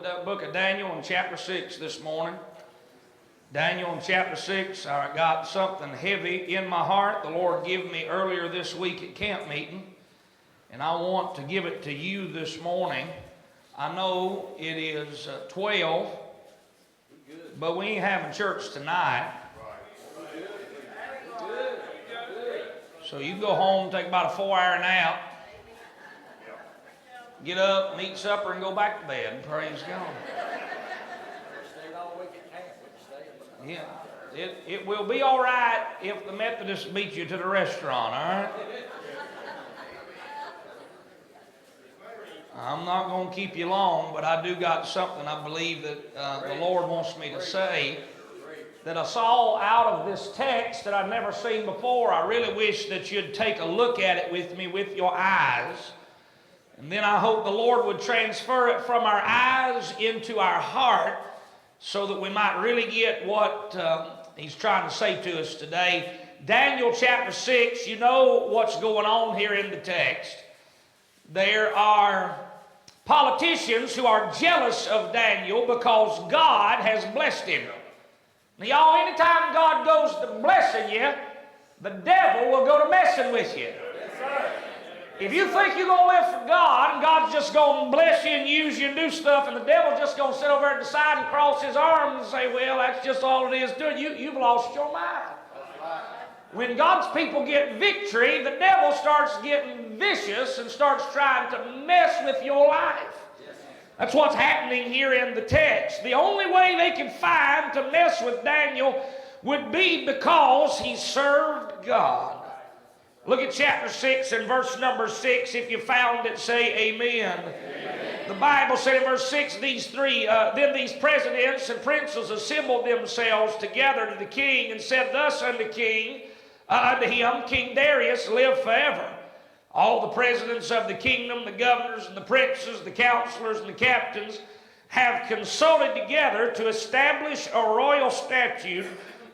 The book of Daniel in chapter 6 this morning. Daniel in chapter 6, I got something heavy in my heart the Lord gave me earlier this week at camp meeting, and I want to give it to you this morning. I know it is 12, but we ain't having church tonight. So you can go home, take about a 4-hour nap, get up, eat supper, and go back to bed. Praise God. Yeah, it will be all right if the Methodists beat you to the restaurant, all right? I'm not going to keep you long, but I do got something I believe that the Lord wants me to say that I saw out of this text that I've never seen before. I really wish that you'd take a look at it with me with your eyes. And then I hope the Lord would transfer it from our eyes into our heart so that we might really get what He's trying to say to us today. Daniel chapter 6, you know what's going on here in the text. There are politicians who are jealous of Daniel because God has blessed him. Now, y'all, anytime God goes to blessing you, the devil will go to messing with you. Yes, sir. If you think you're going to live for God and God's just going to bless you and use you and do stuff, and the devil's just going to sit over at the side and cross his arms and say, well, that's just all it is to it, you've lost your mind. When God's people get victory, the devil starts getting vicious and starts trying to mess with your life. That's what's happening here in the text. The only way they can find to mess with Daniel would be because he served God. Look at chapter 6 and verse number 6. If you found it, say amen. Amen. The Bible said in verse 6, then these presidents and princes assembled themselves together to the king and said thus unto him, King Darius, live forever. All the presidents of the kingdom, the governors and the princes, the counselors and the captains have consulted together to establish a royal statute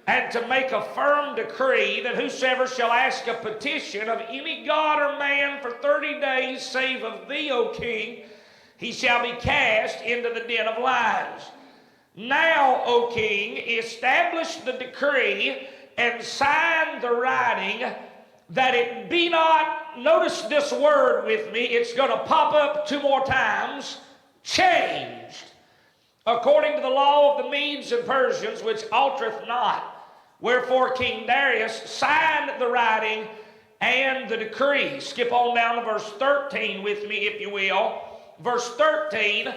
and to make a firm decree that whosoever shall ask a petition of any god or man for 30 days, save of thee, O king, he shall be cast into the den of lions. Now, O king, establish the decree and sign the writing that it be not, notice this word with me, it's going to pop up 2 more times, changed, according to the law of the Medes and Persians, which altereth not. Wherefore King Darius signed the writing and the decree. Skip on down to verse 13 with me, if you will. Verse 13,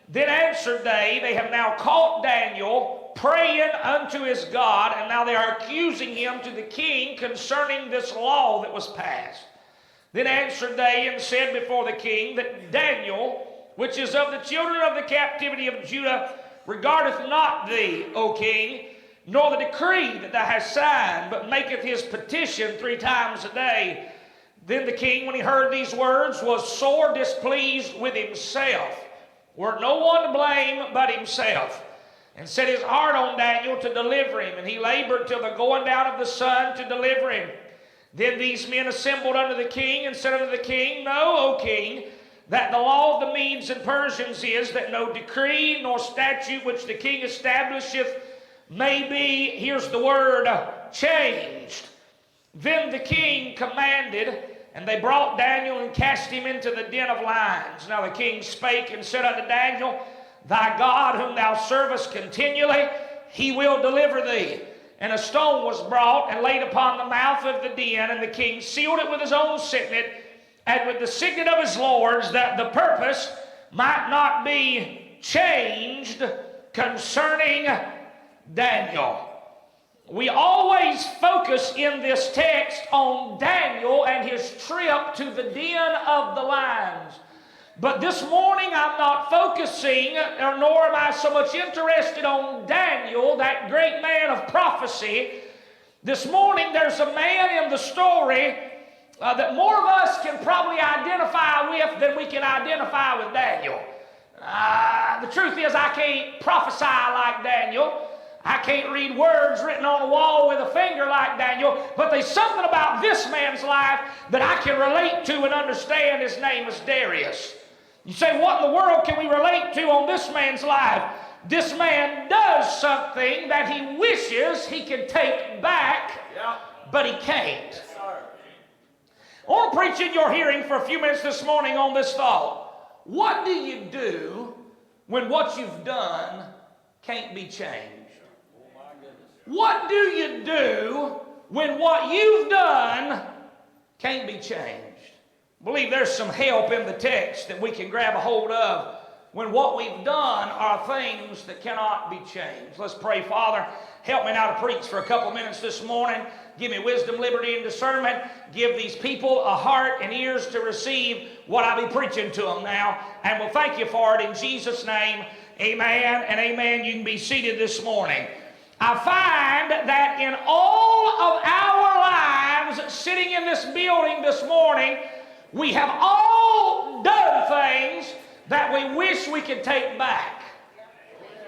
then answered they have now caught Daniel praying unto his God, and now they are accusing him to the king concerning this law that was passed. Then answered they and said before the king that Daniel, which is of the children of the captivity of Judah, regardeth not thee, O king, nor the decree that thou hast signed, but maketh his petition 3 times a day. Then the king, when he heard these words, was sore displeased with himself. Were no one to blame but himself, and set his heart on Daniel to deliver him, and he labored till the going down of the sun to deliver him. Then these men assembled unto the king, and said unto the king, Know, O king, that the law of the Medes and Persians is that no decree nor statute which the king establisheth may be, here's the word, changed. Then the king commanded, and they brought Daniel and cast him into the den of lions. Now the king spake and said unto Daniel, Thy God whom thou servest continually, he will deliver thee. And a stone was brought and laid upon the mouth of the den, and the king sealed it with his own signet and with the signet of his lords, that the purpose might not be changed concerning Daniel. We always focus in this text on Daniel and his trip to the den of the lions. But this morning I'm not focusing, nor am I so much interested on Daniel, that great man of prophecy. This morning there's a man in the story that more of us can probably identify with than we can identify with Daniel. The truth is, I can't prophesy like Daniel. I can't read words written on a wall with a finger like Daniel, but there's something about this man's life that I can relate to and understand. His name is Darius. You say, what in the world can we relate to on this man's life? This man does something that he wishes he could take back, but he can't. I want to preach in your hearing for a few minutes this morning on this thought. What do you do when what you've done can't be changed? What do you do when what you've done can't be changed? I believe there's some help in the text that we can grab a hold of when what we've done are things that cannot be changed. Let's pray. Father, help me now to preach for a couple minutes this morning. Give me wisdom, liberty, and discernment. Give these people a heart and ears to receive what I be preaching to them now. And we'll thank you for it in Jesus' name. Amen and amen. You can be seated this morning. I find that in all of our lives sitting in this building this morning, we have all done things that we wish we could take back.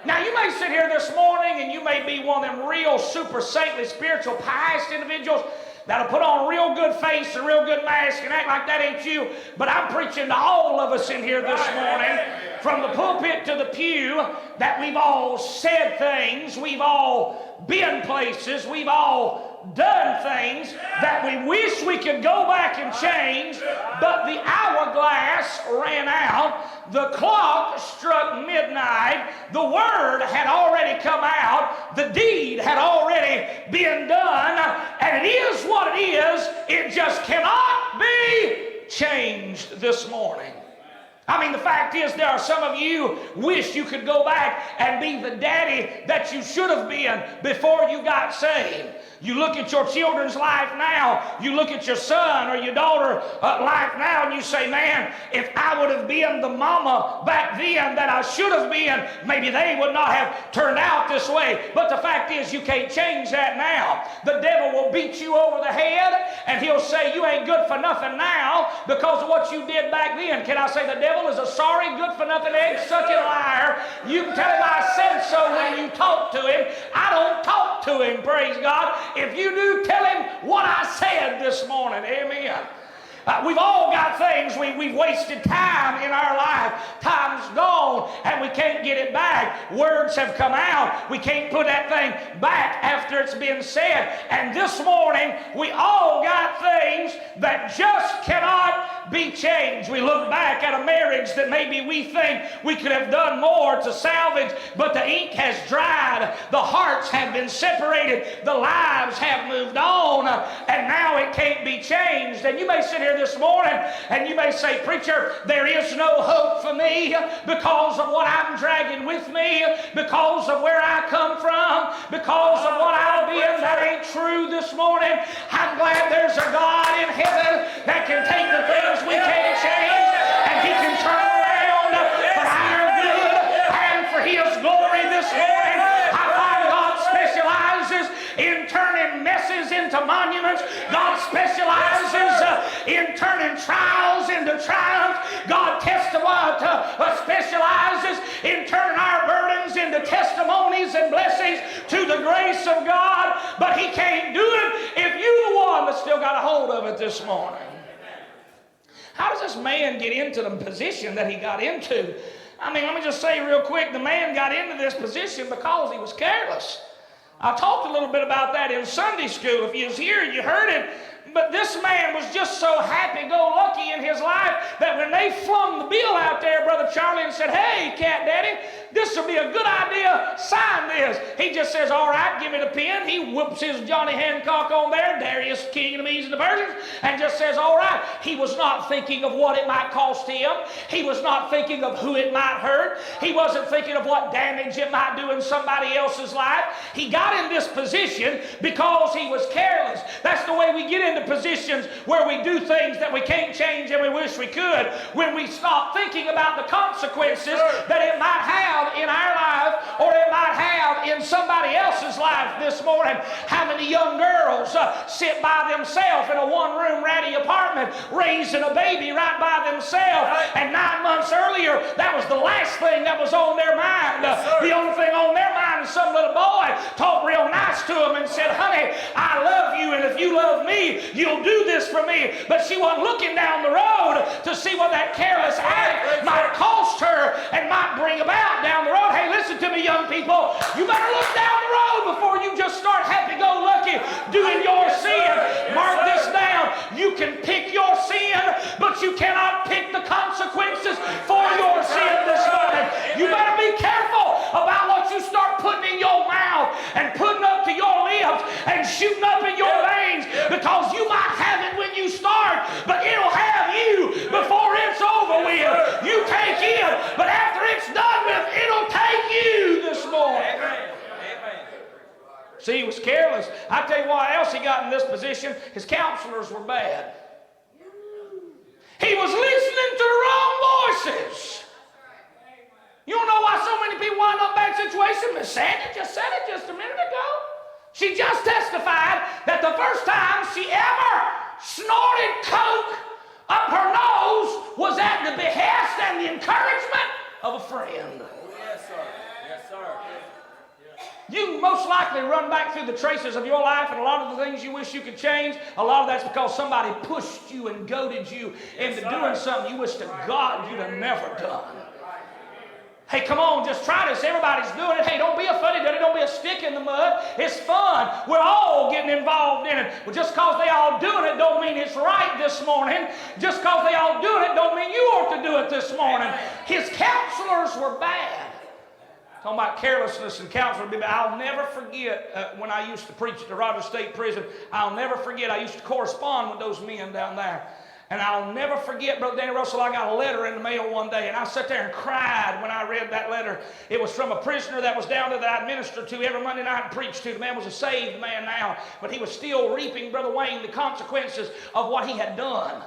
Now, you may sit here this morning and you may be one of them real super saintly, spiritual, pious individuals that'll put on a real good face, a real good mask, and act like that ain't you. But I'm preaching to all of us in here this morning, from the pulpit to the pew, that we've all said things, we've all been places, we've all done things that we wish we could go back and change, but the hourglass ran out. The clock struck midnight. The word had already come out. The deed had already been done. And it is what it is. It just cannot be changed this morning. I mean, the fact is, there are some of you wish you could go back and be the daddy that you should have been before you got saved. You look at your children's life now, you look at your son or your daughter life now, and you say, man, if I would have been the mama back then that I should have been, maybe they would not have turned out this way. But the fact is, you can't change that now. The devil will beat you over the head, and he'll say you ain't good for nothing now because of what you did back then. Can I say the devil is a sorry, good-for-nothing, egg-sucking liar? You can tell him I said so when you talk to him. I don't talk to him, praise God. If you do, tell him what I said this morning. Amen. We've all got things. We've wasted time in our life. Time's gone and we can't get it back. Words have come out. We can't put that thing back after it's been said. And this morning, we all got things that just cannot be changed. We look back at a marriage that maybe we think we could have done more to salvage, but the ink has dried. The hearts have been separated. The lives have moved on, and now it can't be changed. And you may sit here this morning and you may say, preacher, there is no hope for me because of what I'm dragging with me, because of where I come from, because of what I've been. That ain't true this morning. I'm glad there's a God in heaven that can take the things we can't change and he can turn around for our good and for his glory this morning. I find God specializes in turning messes into monuments. God specializes in turning trials into triumphs. God specializes in turning our burdens into testimonies and blessings to the grace of God. But he can't do it if you're the one that still got a hold of it this morning. How does this man get into the position that he got into? I mean, let me just say real quick, the man got into this position because he was careless. I talked a little bit about that in Sunday school. If you was here, you heard it. But this man was just so happy-go-lucky in his life that when they flung the bill out there, Brother Charlie, and said, hey, Cat Daddy, this will be a good idea, sign this. He just says, all right, give me the pen. He whoops his Johnny Hancock on there, Darius, King of the Medes and the Persians, and just says, all right. He was not thinking of what it might cost him. He was not thinking of who it might hurt. He wasn't thinking of what damage it might do in somebody else's life. He got in this position because he was careless. That's the way we get into positions where we do things that we can't change and we wish we could, when we stop thinking about the consequences that it might have in our life or it might have in somebody else's life this morning. How many young girls sit by themselves in a one-room ratty apartment raising a baby right by themselves, and 9 months earlier that was the last thing that was on their mind. The only thing on their mind is some little boy talked real nice to them and said, honey, I love you, and if you love me, you'll do this for me. But she wasn't looking down the road to see what that careless act might cost her and might bring about down the road. Hey, listen to me, young people. You better look down the road before you just start happy-go-lucky doing your sin. Mark this down. You can pick your sin, but you cannot pick the consequences for your sin this morning. You better be careful about what you start putting in your mouth and putting up to your lips and shooting up in your veins, because you might have it when you start, but it'll have you before it's over with. You take it, but after it's done with, it'll take you this morning. See, he was careless. I tell you what else he got in this position. His counselors were bad. He was listening to the wrong voices. You don't know why so many people wind up in bad situations? Miss Sandy just said it just a minute ago. She just testified that the first time she ever snorted coke up her nose was at the behest and the encouragement of a friend. Yes, sir. Yes, sir. You most likely run back through the traces of your life, and a lot of the things you wish you could change, a lot of that's because somebody pushed you and goaded you into doing something you wish to God you'd have never done. Hey, come on, just try this. Everybody's doing it. Hey, don't be a fuddy-duddy. Don't be a stick in the mud. It's fun. We're all getting involved in it. Well, just because they all doing it don't mean it's right this morning. Just because they all doing it don't mean you ought to do it this morning. His counselors were bad. Talking about carelessness and counselor. I'll never forget when I used to preach at the Rogers State Prison. I'll never forget. I used to correspond with those men down there. And I'll never forget, Brother Danny Russell, I got a letter in the mail one day, and I sat there and cried when I read that letter. It was from a prisoner that was down there that I ministered to every Monday night and preached to. The man was a saved man now, but he was still reaping, Brother Wayne, the consequences of what he had done.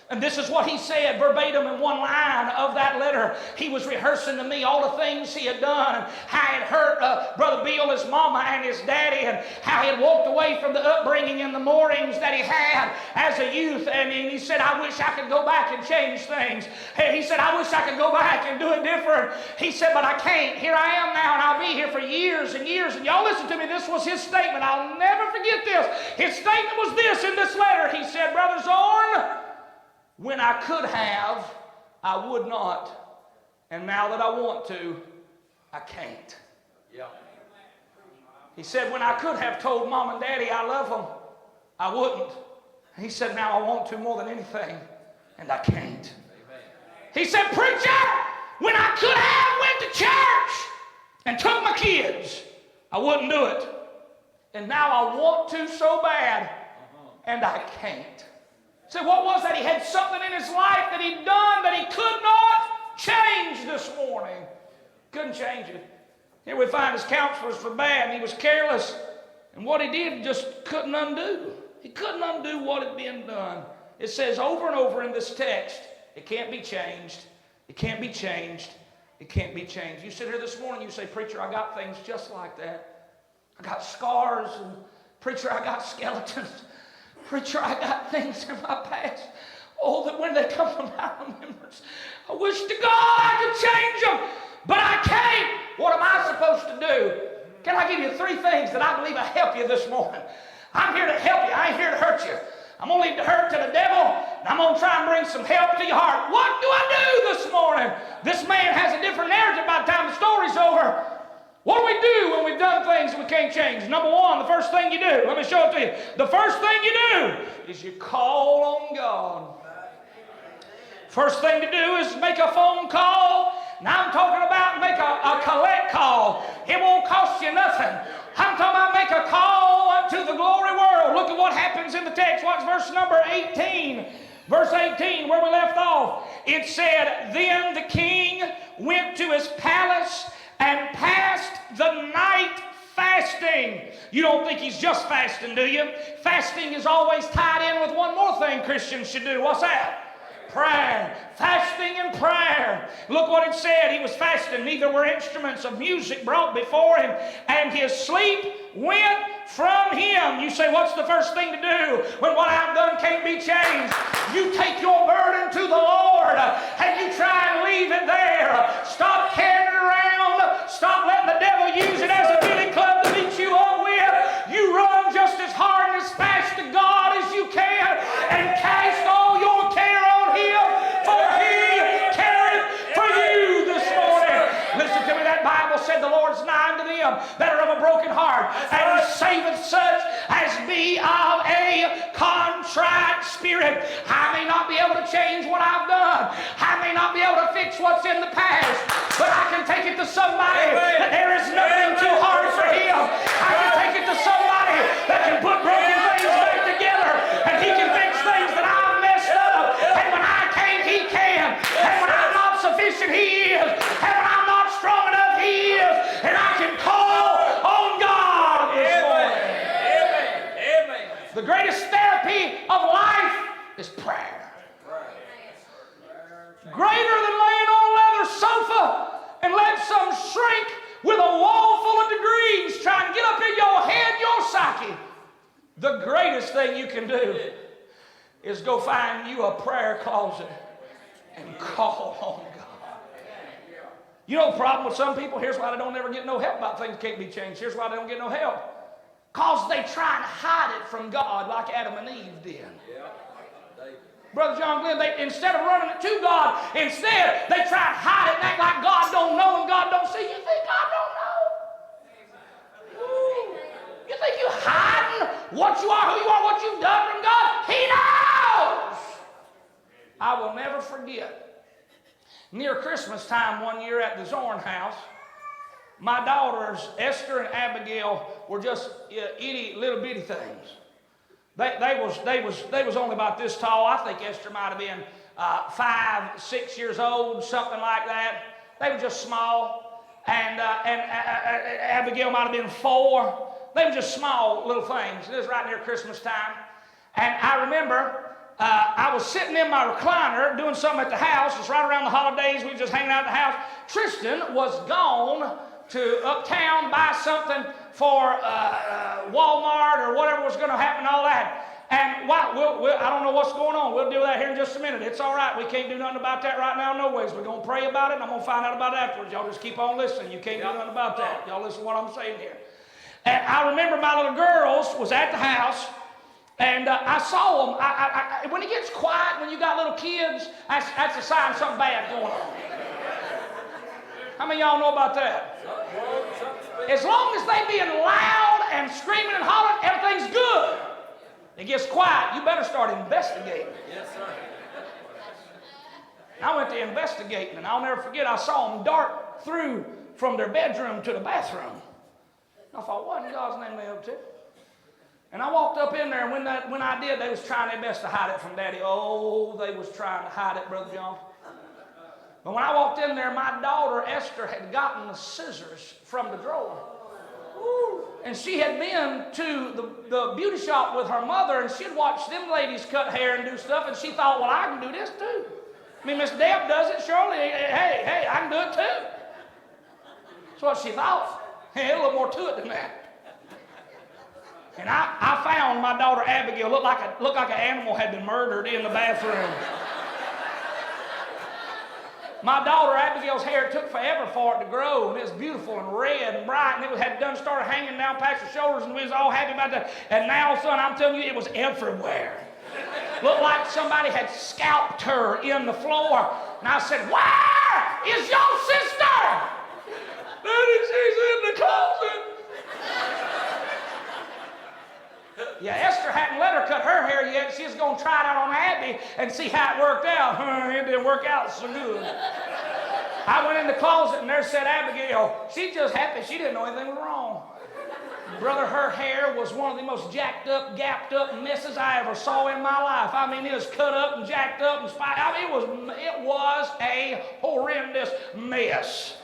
And this is what he said verbatim in one line of that letter. He was rehearsing to me all the things he had done, and how he had hurt Brother Bill, his mama, and his daddy, and how he had walked away from the upbringing in the mornings that he had as a youth. And he said, I wish I could go back and change things. He said, I wish I could go back and do it different. He said, but I can't. Here I am now, and I'll be here for years and years. And y'all listen to me. This was his statement. I'll never forget this. His statement was this in this letter. He said, Brother Zorn, when I could have, I would not. And now that I want to, I can't. Yeah. He said, when I could have told Mom and Daddy I love them, I wouldn't. He said, now I want to more than anything, and I can't. Amen. He said, preacher, when I could have went to church and took my kids, I wouldn't do it. And now I want to so bad, and I can't. So what was that? He had something in his life that he'd done that he could not change this morning. Couldn't change it. Here we find his counselors were bad, and he was careless. And what he did just couldn't undo. He couldn't undo what had been done. It says over and over in this text, it can't be changed. It can't be changed. It can't be changed. You sit here this morning, you say, preacher, I got things just like that. I got scars, and preacher, I got skeletons. Preacher, I got things in my past. Oh, that when they come to my remembrance, I wish to God I could change them, but I can't. What am I supposed to do? Can I give you 3 things that I believe will help you this morning? I'm here to help you. I ain't here to hurt you. I'm going to leave the hurt to the devil, and I'm going to try and bring some help to your heart. What do I do this morning? This man has a different narrative by the time the story's over. What do we do when we've done things that we can't change? Number 1, the first thing you do, let me show it to you. The first thing you do is you call on God. First thing to do is make a phone call. Now I'm talking about make a collect call. It won't cost you nothing. I'm talking about make a call unto the glory world. Look at what happens in the text. What's verse number 18? Verse 18, where we left off. It said, then the king went to his palace and passed the night fasting. You don't think he's just fasting, do you? Fasting is always tied in with one more thing Christians should do. What's that? Prayer. Fasting and prayer. Look what it said. He was fasting. Neither were instruments of music brought before him, and his sleep went from him. You say, what's the first thing to do when what I've done can't be changed? You take your burden to the Lord and you try and leave it there. Stop carrying it around. Stop letting the devil use it as a billy club to beat you up with. You run just as hard and as fast to God is nigh unto them that are of a broken heart, and saveth such as be of a contrite spirit. I may not be able to change what I've done. I may not be able to fix what's in the past, but I can take it to somebody that there is nothing too hard for him. I can take it to somebody that can put broken things back together, and he can fix things that I've messed up. And when I can't, he can. And when I'm not sufficient, he is. And when I'm not strong enough, he is. And I can call on God this morning. Amen. The greatest therapy of life is prayer. Greater than laying on a leather sofa and let some shrink with a wall full of degrees try and get up in your head, your psyche. The greatest thing you can do is go find you a prayer closet and call on God. You know the problem with some people? Here's why they don't ever get no help about things that can't be changed. Here's why they don't get no help. Because they try and hide it from God like Adam and Eve did. Brother John Glenn, instead of running it to God, instead they try and hide it and act like God don't know and God don't see. You think God don't know? Ooh. You think you hiding what you are, who you are, what you've done from God? He knows. I will never forget. Near Christmas time one year at the Zorn house, my daughters, Esther and Abigail, were just itty little bitty things. They was only about this tall. I think Esther might have been 5, 6 years old, something like that. They were just small, and Abigail might have been 4. They were just small little things. It was right near Christmas time, and I remember I was sitting in my recliner doing something at the house. It's right around the holidays. We were just hanging out at the house. Tristan was gone to uptown buy something for Walmart or whatever was going to happen, all that. And I don't know what's going on. We'll deal with that here in just a minute. It's all right. We can't do nothing about that right now, no ways. We're going to pray about it, and I'm going to find out about it afterwards. Y'all just keep on listening. You can't do nothing about that. Y'all listen to what I'm saying here. And I remember my little girls was at the house, and I saw them. When it gets quiet, when you got little kids, that's a sign of something bad going on. How many of y'all know about that? As long as they being loud and screaming and hollering, everything's good. It gets quiet, you better start investigating. Yes, sir. I went to investigating, and I'll never forget, I saw them dart through from their bedroom to the bathroom. I thought, what in God's name are they up to? And I walked up in there, and when I did, they was trying their best to hide it from Daddy. Oh, they was trying to hide it, Brother John. But when I walked in there, my daughter Esther had gotten the scissors from the drawer. And she had been to the beauty shop with her mother, and she'd watched them ladies cut hair and do stuff, and she thought, well, I can do this too. I mean, Miss Deb does it, surely. Hey, I can do it too. That's what she thought. Hey, a little more to it than that. And I found my daughter Abigail looked like an animal had been murdered in the bathroom. My daughter Abigail's hair took forever for it to grow, and it was beautiful and red and bright, and it had started hanging down past her shoulders, and we was all happy about that. And now, son, I'm telling you, it was everywhere. Looked like somebody had scalped her in the floor. And I said, where is your sister? Daddy, she's in the closet. Yeah, Esther hadn't let her cut her hair yet. She was going to try it out on Abby and see how it worked out. It didn't work out so good. I went in the closet, and there sat Abigail. She's just happy she didn't know anything was wrong. Brother, her hair was one of the most jacked up, gapped up messes I ever saw in my life. I mean, it was cut up and jacked up and spiked. I mean, it was a horrendous mess.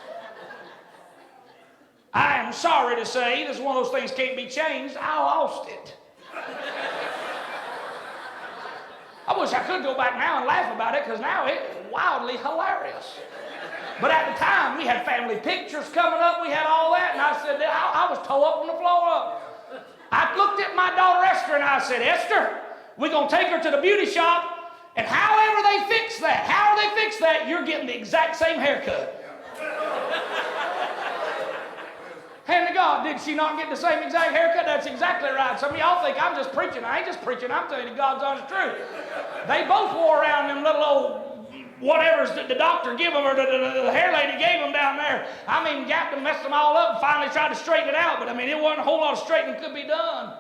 I am sorry to say, this is one of those things can't be changed. I lost it. I wish I could go back now and laugh about it, because now it's wildly hilarious. But at the time, we had family pictures coming up, we had all that, and I said, I was tore up on the floor. I looked at my daughter Esther, and I said, Esther, we're going to take her to the beauty shop, and however they fix that, you're getting the exact same haircut. Hand to God, did she not get the same exact haircut? That's exactly right. Some of y'all think I'm just preaching. I ain't just preaching. I'm telling you God's honest truth. They both wore around them little old whatever the doctor gave them or the hair lady gave them down there. I mean, gapped them, messed them all up, and finally tried to straighten it out. But I mean, it wasn't a whole lot of straightening could be done.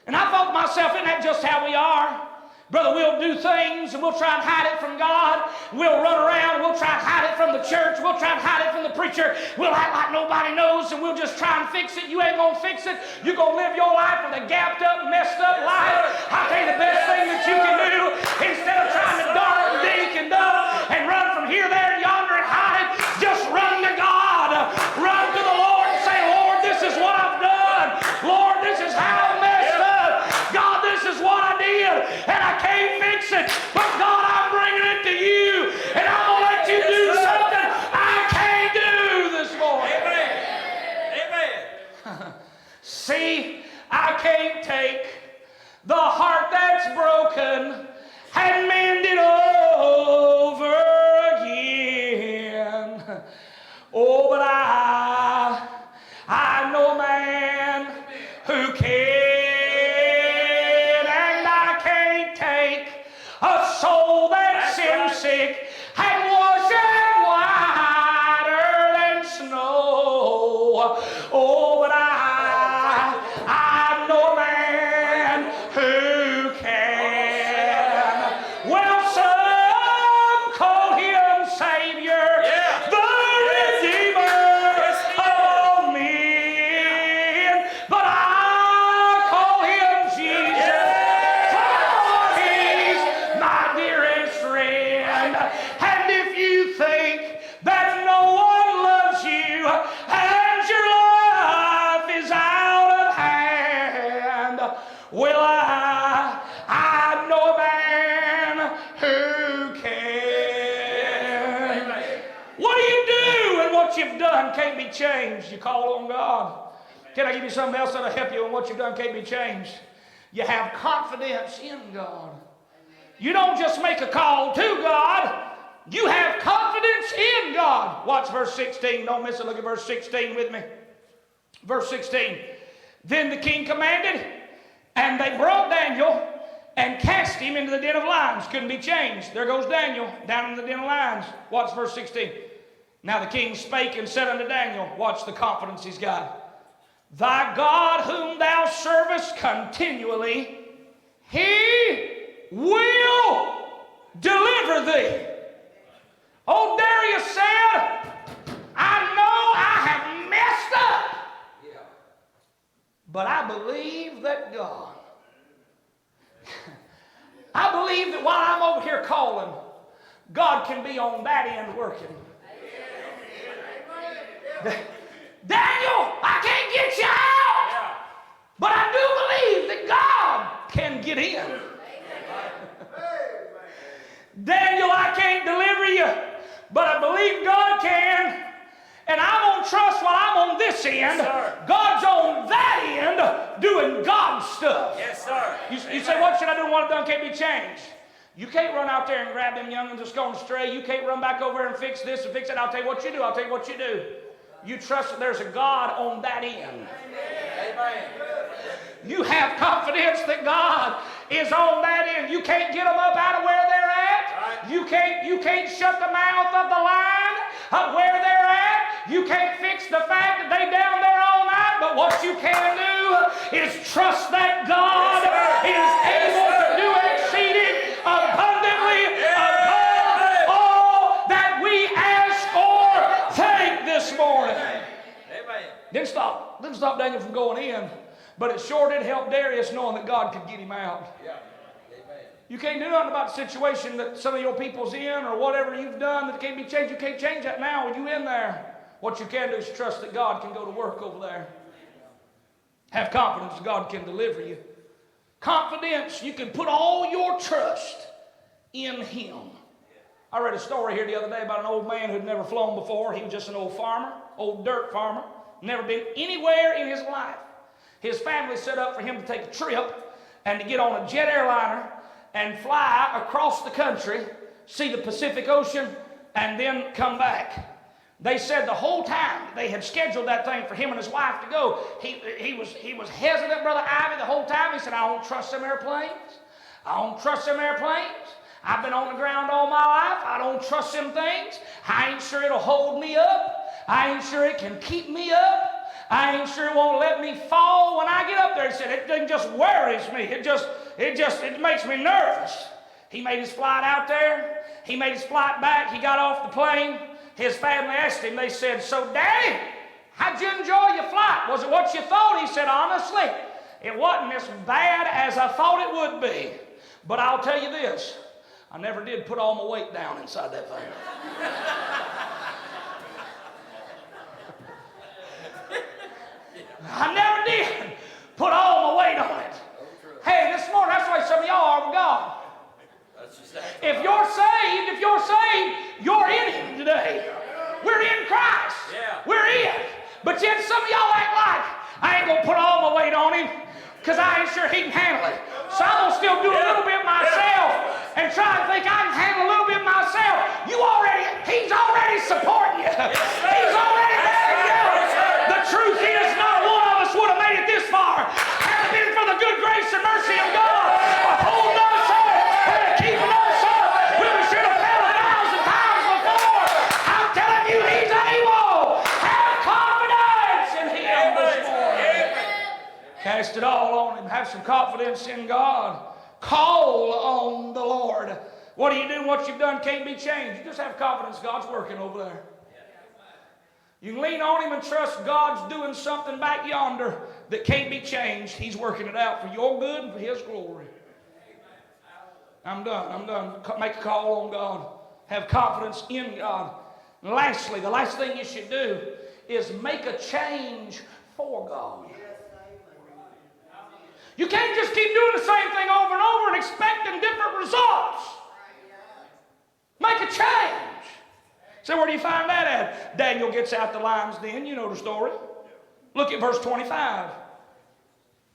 And I thought to myself, isn't that just how we are? Brother, we'll do things and we'll try and hide it from God. We'll run around, we'll try and hide it from the church. We'll try and hide it from the preacher. We'll act like nobody knows and we'll just try and fix it. You ain't going to fix it. You're going to live your life with a gapped up, messed up life. I'll tell you the best thing that you can do, instead of trying to dart and dink and duck and run from here, there, and yonder and hide it, just run to God. Run to the Lord and say, Lord, this is what I've done. Lord, this is how I messed up. God, this is what I did. And I can't fix it. But God, I'm bringing it to you. And I'm going to let you do something I can't do this morning. Amen. See, I can't take the heart that's broken and mend it over again. Oh, but I know a man who can, and I can't take a soul that's sin sick and wash it whiter than snow. Oh, but I know a man who can. Well, some call him Savior, the Redeemer of men, but I call him Jesus, for he's my dearest friend. And if you think that no one loves you and your life is out of hand, well, I know a man who can. What do you do when what you've done can't be changed? You call on God. Can I give you something else that'll help you when what you've done can't be changed? You have confidence in God. You don't just make a call to God. You have confidence in God. Watch verse 16. Don't miss it. Look at verse 16 with me. Verse 16. Then the king commanded, and they brought Daniel and cast him into the den of lions. Couldn't be changed. There goes Daniel down in the den of lions. Watch verse 16. Now the king spake and said unto Daniel, watch the confidence he's got. Thy God whom thou servest continually, he will deliver thee. Old Darius said, I know I have messed up, but I believe that God. I believe that while I'm over here calling, God can be on that end working. Daniel, I can't get you out, but I do believe that God can get in. Daniel, I can't deliver you, but I believe God can. And I'm going to trust while I'm on this end, God's on that end doing God's stuff. Yes, sir. You say, what should I do when what I've done can't be changed? You can't run out there and grab them young'uns that's going astray. You can't run back over and fix this and fix that. I'll tell you what you do. I'll tell you what you do. You trust that there's a God on that end. Amen. You have confidence that God is on that end. You can't get them up out of where they're at. You can't shut the mouth of the lion of where they're at. You can't fix the fact that they down there all night. But what you can do is trust that God is able to do exceeding abundantly above all that we ask or think this morning. Didn't stop Daniel from going in, but it sure did help Darius knowing that God could get him out. You can't do nothing about the situation that some of your people's in or whatever you've done that can't be changed. You can't change that now when you're in there. What you can do is trust that God can go to work over there. Have confidence that God can deliver you. Confidence, you can put all your trust in Him. I read a story here the other day about an old man who'd never flown before. He was just an old farmer, old dirt farmer, never been anywhere in his life. His family set up for him to take a trip and to get on a jet airliner and fly across the country, see the Pacific Ocean, and then come back. They said the whole time they had scheduled that thing for him and his wife to go, he was hesitant, Brother Ivy, the whole time. He said, I don't trust them airplanes. I don't trust them airplanes. I've been on the ground all my life. I don't trust them things. I ain't sure it'll hold me up. I ain't sure it can keep me up. I ain't sure it won't let me fall when I get up there. He said, it just worries me. It makes me nervous. He made his flight out there. He made his flight back. He got off the plane. His family asked him, they said, so Daddy, how'd you enjoy your flight? Was it what you thought? He said, honestly, it wasn't as bad as I thought it would be. But I'll tell you this, I never did put all my weight down inside that thing. I never did put all my weight on it. Hey, this morning, that's why some of y'all are with God. If you're saved, you're in Him today. We're in Christ. Yeah. We're in. But yet some of y'all act like, I ain't going to put all my weight on Him because I ain't sure He can handle it. So I'm going to still do a little bit myself and try and think I can handle a little bit myself. He's already supporting you. He's already backing you. The truth is, not one of us would have made it this far had it been for the good grace and mercy of God holding us up and keeping us up when we should have fell 1,000 times before. I'm telling you, He's able. Have confidence in Him this morning. Cast it all on Him. Have some confidence in God. Call on the Lord. What do you do? What you've done can't be changed. You just have confidence God's working over there. You can lean on Him and trust God's doing something back yonder that can't be changed. He's working it out for your good and for His glory. I'm done. Make a call on God. Have confidence in God. And lastly, the last thing you should do is make a change for God. You can't just keep doing the same thing over and over and expecting different results. Make a change. So where do you find that at? Daniel gets out the lion's den. You know the story. Look at verse 25.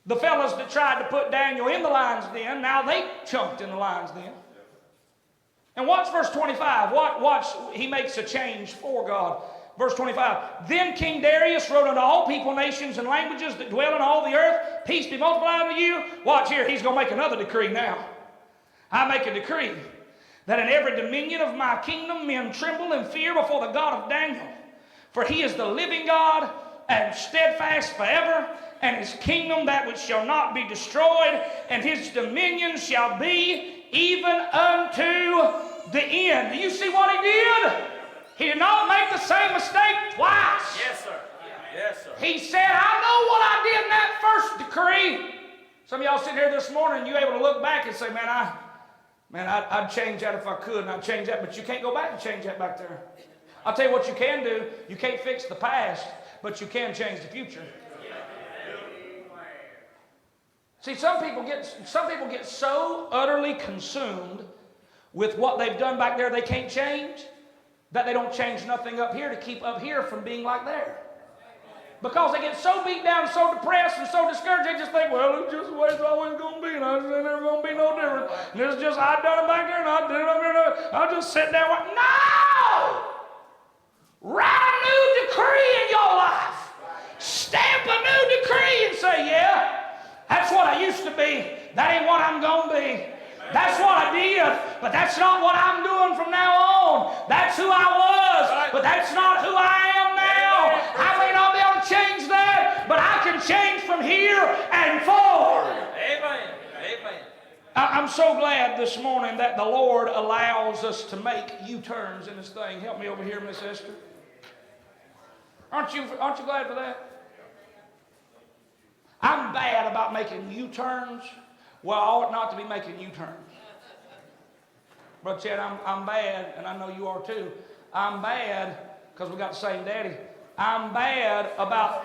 The fellas that tried to put Daniel in the lion's den, now they chunked in the lion's den. And watch verse 25. Watch, he makes a change for God. Verse 25. Then King Darius wrote unto all people, nations, and languages that dwell in all the earth, peace be multiplied unto you. Watch here, he's going to make another decree now. I make a decree that in every dominion of my kingdom men tremble and fear before the God of Daniel. For He is the living God and steadfast forever, and His kingdom that which shall not be destroyed, and His dominion shall be even unto the end. Do you see what He did? He did not make the same mistake twice. Yes, sir. Yes, sir. He said, I know what I did in that first decree. Some of y'all sitting here this morning, you're able to look back and say, I'd change that if I could, and I'd change that, but you can't go back and change that back there. I'll tell you what you can do. You can't fix the past, but you can change the future. See, some people get so utterly consumed with what they've done back there they can't change, that they don't change nothing up here to keep up here from being like there. Because they get so beat down and so depressed and so discouraged, they just think, well, it's just the way it's always going to be, and it's never going to be no different. And it's just, I done it back there, and I did it up here, and I'll just sit there. No! Write a new decree in your life. Stamp a new decree and say, yeah, that's what I used to be. That ain't what I'm going to be. That's what I did, but that's not what I'm doing from now on. That's who I was, but that's not who I am now. I may not be able to change that, but I can change from here and forward. Amen. Amen. I'm so glad this morning that the Lord allows us to make U-turns in this thing. Help me over here, Miss Esther. Aren't you glad for that? I'm bad about making U-turns. Well, I ought not to be making U-turns. Brother Chad, I'm bad, and I know you are too. I'm bad, because we got the same daddy. I'm bad about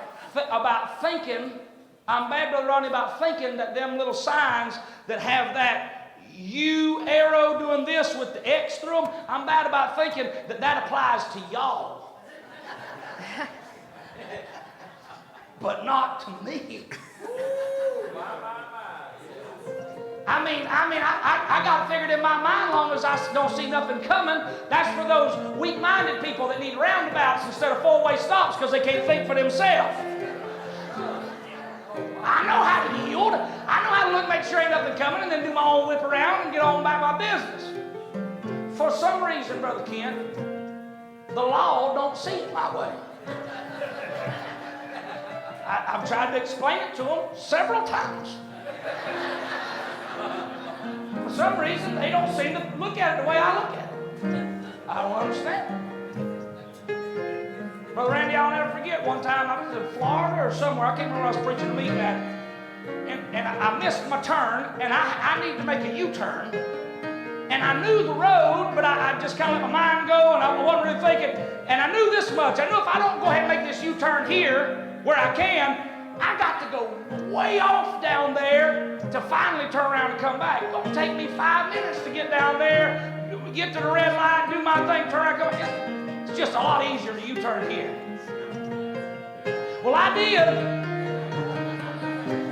thinking, I'm bad, Brother Rodney, about thinking that them little signs that have that U arrow doing this with the X through them, I'm bad about thinking that applies to y'all. But not to me. I got it figured in my mind, as long as I don't see nothing coming. That's for those weak-minded people that need roundabouts instead of four-way stops because they can't think for themselves. I know how to yield. I know how to look, make sure ain't nothing coming, and then do my own whip around and get on about my business. For some reason, Brother Kent, the law don't see it my way. I've tried to explain it to them several times. For some reason, they don't seem to look at it the way I look at it. I don't understand. Brother Randy, I'll never forget one time I was in Florida or somewhere. I can't remember where I was preaching a meeting at. And I missed my turn, and I needed to make a U-turn. And I knew the road, but I just kind of let my mind go, and I wasn't really thinking. And I knew this much. I knew if I don't go ahead and make this U-turn here, where I can, I got to go way off down there to finally turn around and come back. It's going to take me 5 minutes to get down there, get to the red light, do my thing, turn around, come back. It's just a lot easier to U-turn here. Well, I did.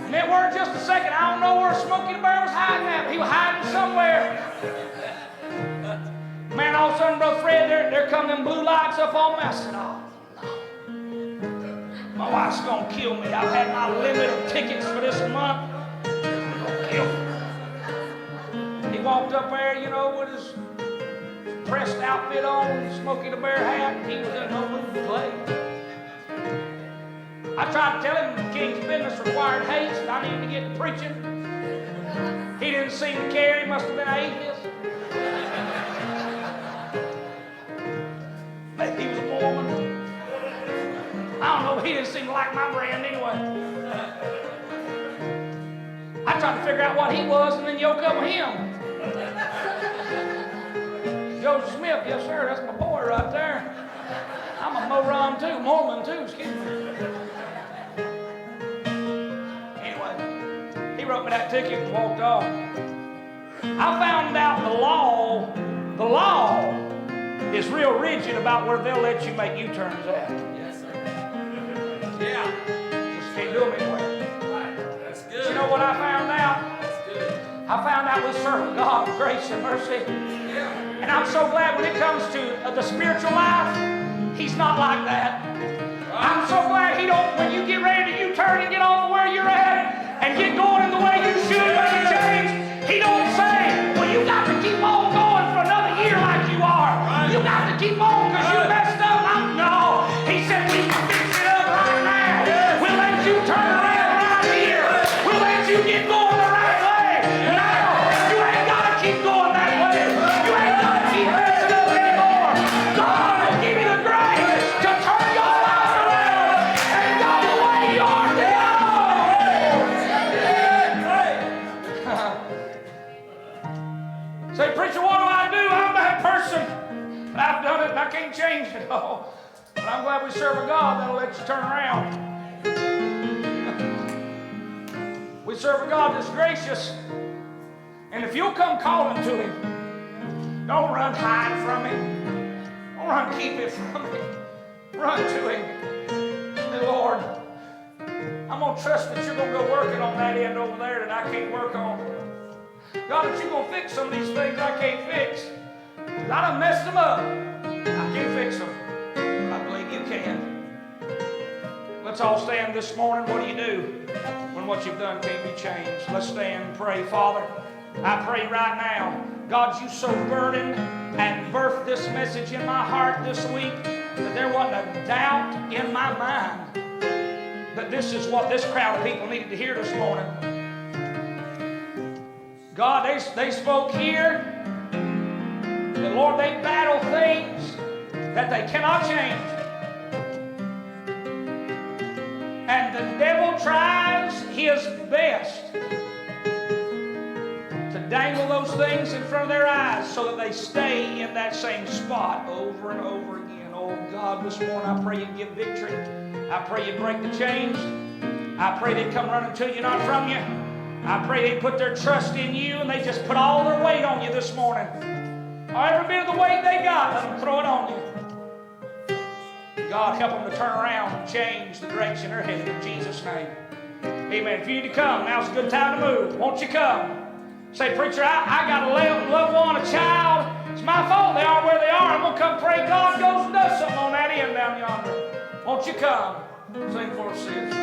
And it weren't just a second. I don't know where Smokey the Bear was hiding at. He was hiding somewhere. Man, all of a sudden, Brother Fred, there come them blue lights up on me. I said, oh, no. My wife's going to kill me. I've had my limit of tickets for this month. She's going to kill me. He walked up there, you know, with his pressed outfit on, Smokey the Bear hat. He was in no mood to play. I tried to tell him the king's business required haste. I needed to get to preaching. He didn't seem to care. He must have been an atheist. Maybe he was a Mormon. I don't know. He didn't seem to like my brand anyway. I tried to figure out what he was and then yoke up with him. Joseph Smith, yes sir, that's my boy right there. I'm a Moron too, Mormon too, excuse me. Anyway, he wrote me that ticket and walked off. I found out the law is real rigid about where they'll let you make U-turns at. Yes, sir. Yeah. Just can't do them anywhere. Right. That's good. But you know what I found out? That's good. I found out we serve a God of grace and mercy. Yeah. And I'm so glad when it comes to the spiritual life, He's not like that. I'm so glad He don't, when you get ready to U-turn and get off of where you're at and get going in the way you should make a change, He don't say, well, you got to keep on going for another year like you are. You got to keep on because you messed up. No. He said, we can fix it up right now. We'll let you turn around right here. We'll let you get going the right way. Now, you ain't got to keep going that way. You ain't got to keep messing up anymore. God will give you the grace to turn your life around and go the way you are to go. Say, preacher, what do I do? I'm that person. But I've done it and I can't change it all. But I'm glad we serve a God that'll let you turn around. We serve a God that's gracious. And if you'll come calling to Him, don't run hide from Him. Don't run keep it from Him. Run to Him. Say, Lord, I'm going to trust that you're going to go working on that end over there that I can't work on. God, that you're going to fix some of these things I can't fix. I done messed them up. I can't fix them. But I believe you can. Let's all stand this morning. What do you do when what you've done can't be changed? Let's stand and pray. Father, I pray right now, God, you so burdened and birthed this message in my heart this week that there wasn't a doubt in my mind that this is what this crowd of people needed to hear this morning. God, they spoke here that, Lord, they battle things that they cannot change. And the devil tries his best to dangle those things in front of their eyes so that they stay in that same spot over and over again. Oh, God, this morning I pray you'd give victory. I pray you'd break the chains. I pray they'd come running to you, not from you. I pray they put their trust in you and they just put all their weight on you this morning. Or every bit of the weight they got, let them throw it on you. God, help them to turn around and change the direction they're headed in Jesus' name. Amen. If you need to come, now's a good time to move. Won't you come? Say, preacher, I got a loved one, a child. It's my fault they are where they are. I'm going to come pray God goes and does something on that end down yonder. Won't you come? Sing for us, sis.